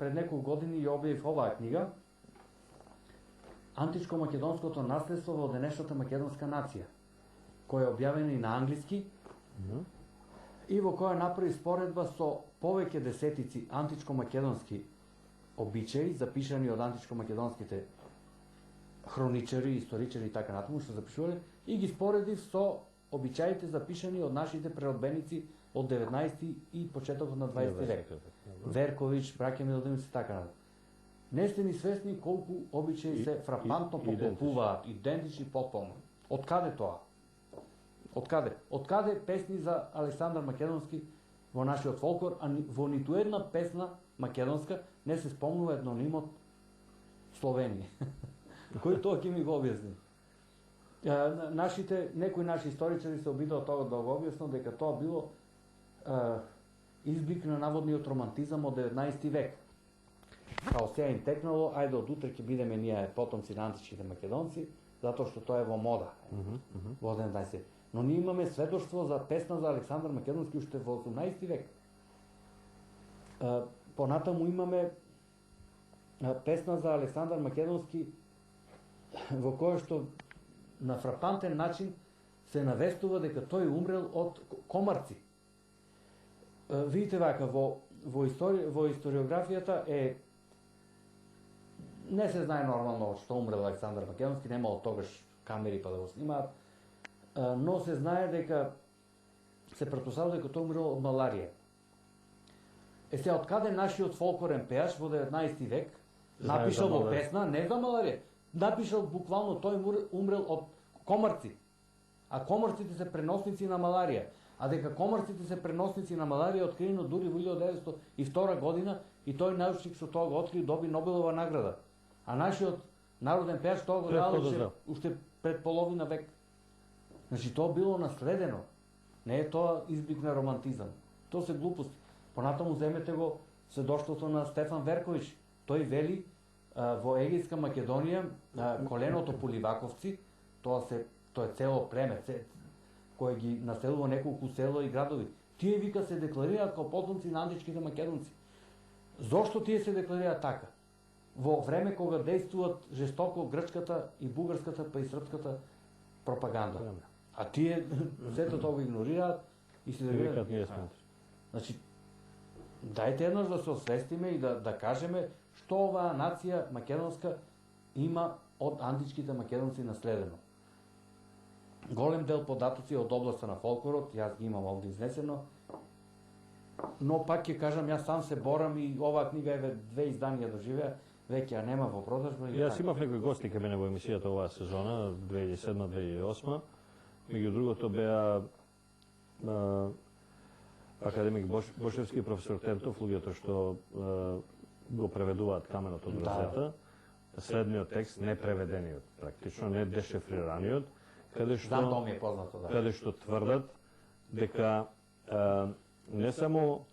пред неколку години ја објавив оваа книга Античко-македонското наследство во денешната македонска нација, која е објавена и на англиски, и во која направи споредба со повеќе десетици античко-македонски обичаи, запишани од античко-македонските хроничари, историчари и така натаму, што запишувале, и ги споредив со обичаите запишани од нашите преродбеници од 19 и почетокот на 20 век. Верковиќ, браќа Милодиновци и така натаму. Не сте ни свесни колку обичаи се фрапантно поклопуваат, идентични потполно. Од каде тоа? Од каде? Од каде песни за Александар Македонски во нашиот фолклор, а во ниту една песна македонска не се спомнува етнонимот Словенија. Кој тоа ќе ми го објасни? Некои наши историчари се обидоа тоа да го објаснат дека тоа било изблик на наводниот романтизам од 19 век. Као сега им текнало, ајде од утре ќе бидеме ние потомци на античките македонци, затоа што тоа е во мода во 19 век. Но ние имаме сведоштво за песна за Александар Македонски уште во 18 век. Понатаму имаме песна за Александар Македонски во која што на фрапантен начин се навестува дека тој умрел од комарци. Видите вака, во историографијата е не се знае нормално што умрел Александар Македонски, нема од тогаш камери па да го снимаат, но се знае дека се претпоставува дека тој умрел од маларија. Сега, од каде нашиот фолклорен пејач во 19 век напишал во песна не за маларија, напишал буквално тој умрел од комарци. А комарците се преносници на маларија. А дека комарците се преносници на маларија откриено дури во 1902 година и тој научник што тоа го откри доби Нобелова награда. А нашиот народен пејач тоа го дал уште пред половина век. Значи тоа било наследено. Не е тоа изблик на романтизам. Тоа се глупости. Понатаму земете го сведоштвото на Стефан Верковиќ. Тој вели во Егејска Македонија коленото Поливаковци, тоа е цело племе, кој ги населува неколку села и градови. Тие вика се декларираат како потомци на античките македонци. Зошто тие се декларираат така? Во време кога действуваат жестоко грчката и бугарската па и српската пропаганда. А тие сето тоа го игнорираат и се декларираат. Значи, дајте еднаш да се освестиме и да кажеме што оваа нација македонска има од античките македонци наследено. Голем дел податоци од областа на фолклорот, јас ги имам овде изнесено, но пак ќе кажам, јас сам се борам и оваа книга е 2 изданија доживеа, веќе ја нема во продажба. Јас имав некои гости кај мене во емисијата оваа сезона, 2007-2008, меѓу другото беа академик Бошевски и професор Тентов, луѓето што го преведуваат Каменот од Розета, следниот текст, не преведениот, практично, не дешифрираниот, каде што тврдат дека не само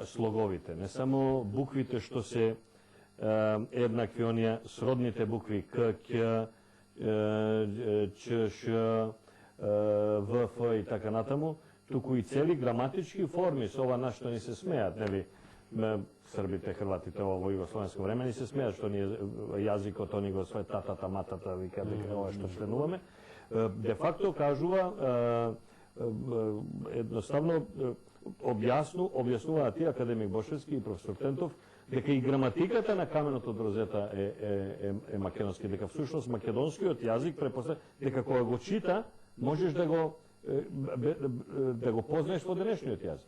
слоговите, не само буквите што се еднакви, оние сродните букви К, Қ, Ч, Ш, В, Ф и така натаму, туку и цели граматички форми, со ова на што ни се смеат, нели, србите, хрватите во југословенско време ни се смеат што ние јазикот, они го свој татата, матата, вика дека ова што членуваме. Де факто кажува, едноставно објаснуваат и академик Бошевски и професор Тентов, дека и граматиката на Каменот од Розета е македонски, дека всушност македонскиот јазик препоставува дека кога го чита, можеш да го познаеш во денешниот јазик.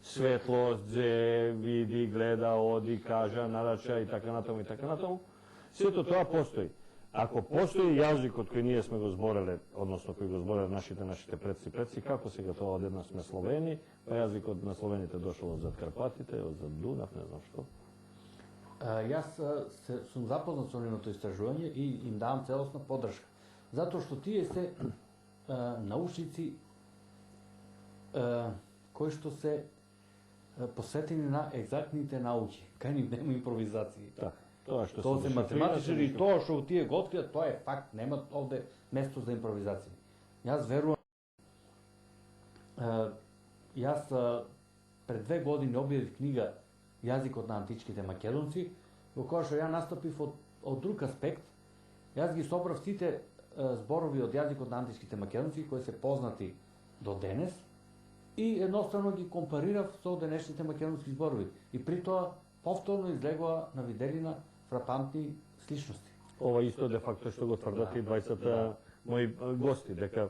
Светлост, зе, види, гледа, оди, кажа, нарача и така натаму и така натаму. Сето тоа постои. Ако постои јазикот кој ние сме го збореле, односно кој го збореле нашите предци, како сега тоа одеднаш сме Словени, па јазикот на словените дошол од зад Карпатите, од зад Дунав, не знам што. Јас сум запознат со нивното истражување и им давам целосна поддршка. Затоа што тие се научници кои што се посветени на екзактните науки, кај нив нема импровизации. Тоа се математичари и тоа што тие го откријат, тоа е факт, нема овде место за импровизација. Јас верувам, јас пред 2 години објавив книга јазикот на античките македонци, во која што ја настапив од друг аспект. Јас ги собрав сите зборови од јазикот на античките македонци кои се познати до денес и едноставно ги компарирав со денешните македонски зборови. И при тоа повторно излегува на виделина фрапантни сличности. Ова исто де факто што го тврдат и двајцата мои гости, дека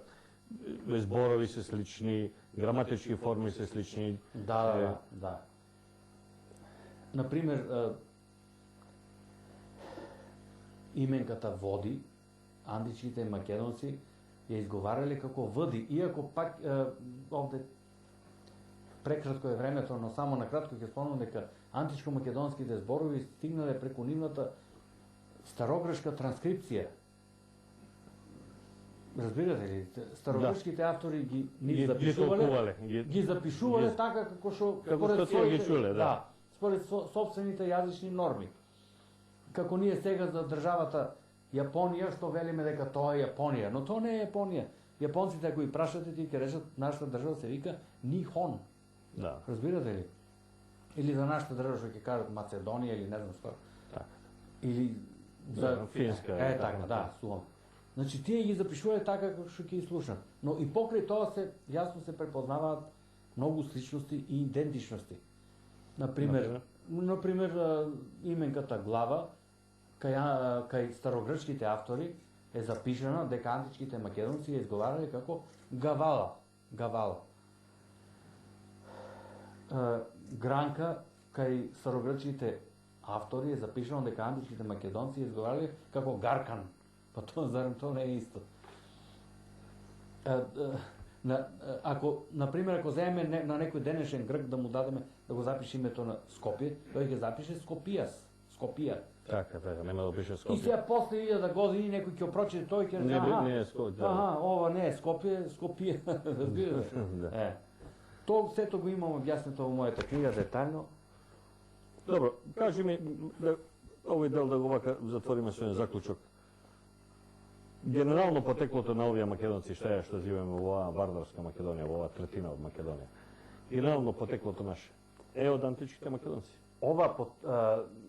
зборови се слични, граматички форми се слични. Да. Например, именката води, античките македонци ја изговарале како води, иако пак овде прекратко е времето, но само накратко ќе спомнам дека античко-македонските зборови стигнале преку нивната старогрчка транскрипција. Разбирате ли? Старогрчките автори ги запишувале така како што ги чуле, да. Според собствените јазични норми. Како ние сега за државата Јапонија, што велиме дека тоа е Јапонија, но тоа не е Јапонија. Јапонците ако ги прашате ти ќе речат нашата држава се вика Нихон. Да. Разбирате ли? Или за нашата држава што ќе кажат Македонија или не знам што. Така. Или за Финска. Така, да, сум. Значи тие ги запишувале така како што ќе ги слушнат. Но и покрај тоа се јасно се препознаваат многу сличности и идентичности. Например, именката глава кај старогрчките автори е запишано дека античките македонци ја изговарале како гавала. Гранка кај старогрчките автори е запишано дека античките македонци ја изговарале како гаркан. Па тоа зарем тоа не е исто. Ако земеме на некој денешен грк да му дадеме да го запише името на Скопје, тој ќе запише Скопија. Така, нема да пише Скопје. И сега после 1000 години некој ќе прочете тој ќе рече не е Скопје. Ова не е Скопје. Разбирате? Тоа сето го имам објаснето во мојата книга детаљно. Добро, кажи ми овој дел да го вака затвориме со еден заклучок. Генерално потеклото на овие македонци, што живееме во оваа варварска Македонија, во оваа третина од Македонија. Генерално потеклото наше е од античките македонци. Ова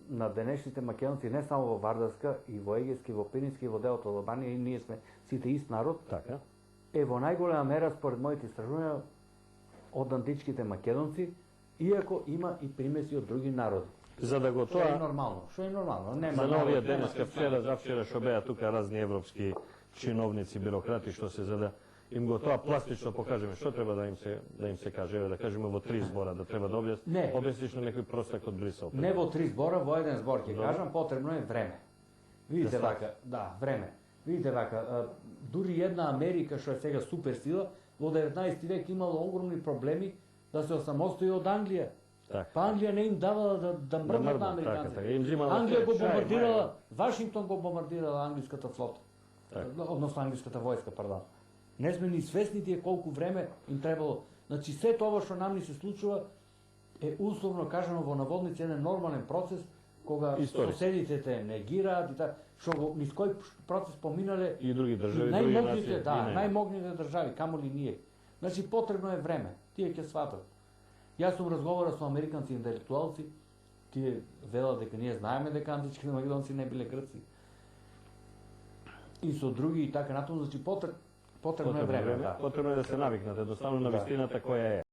на денешните македонци не само во Вардарска, и во Егејски, во Пирински, и во делот од Албанија, и ние сме сите ист народ. Така. Е во најголема мера според моите истражувања од античките македонци, иако има и примеси од други народи. За да го тоа... Што е нормално. За новија денеска, вчера, завчера, што беа тука разни европски чиновници, бирократи, што се за да им го тоа пластично покажеме, што треба да им се каже, да кажеме во 3 збора, да треба да објасниш на некој простак од Брисел. Не во 3 збора, во еден збор ќе кажам, потребно е време. Видите вака, време. Видите вака, дури една Америка што е сега супер сила, во 19 век имала огромни проблеми да се осамостои од Англија. Па Англија не им давала да мрднат на американците. Англија го бомбардирала, Вашингтон го бомбардирала англиската флота. Односно англиската војска, пардон. Не сме ни свесни тие колку време им требало. Значи сето ова што нам ни се случува е условно кажано во наводници еден нормален процес кога соседите те негираат и така, што низ кој процес поминале и други држави, најмогните држави, камоли ние. Значи потребно е време. Тие ќе сватат. Јас сум разговарал со американци интелектуалци, тие велат дека ние знаеме дека античките македонци не биле грци. И со други и така натаму, значи потребно е време. Потребно е да се навикнат едноставно на вистината која е.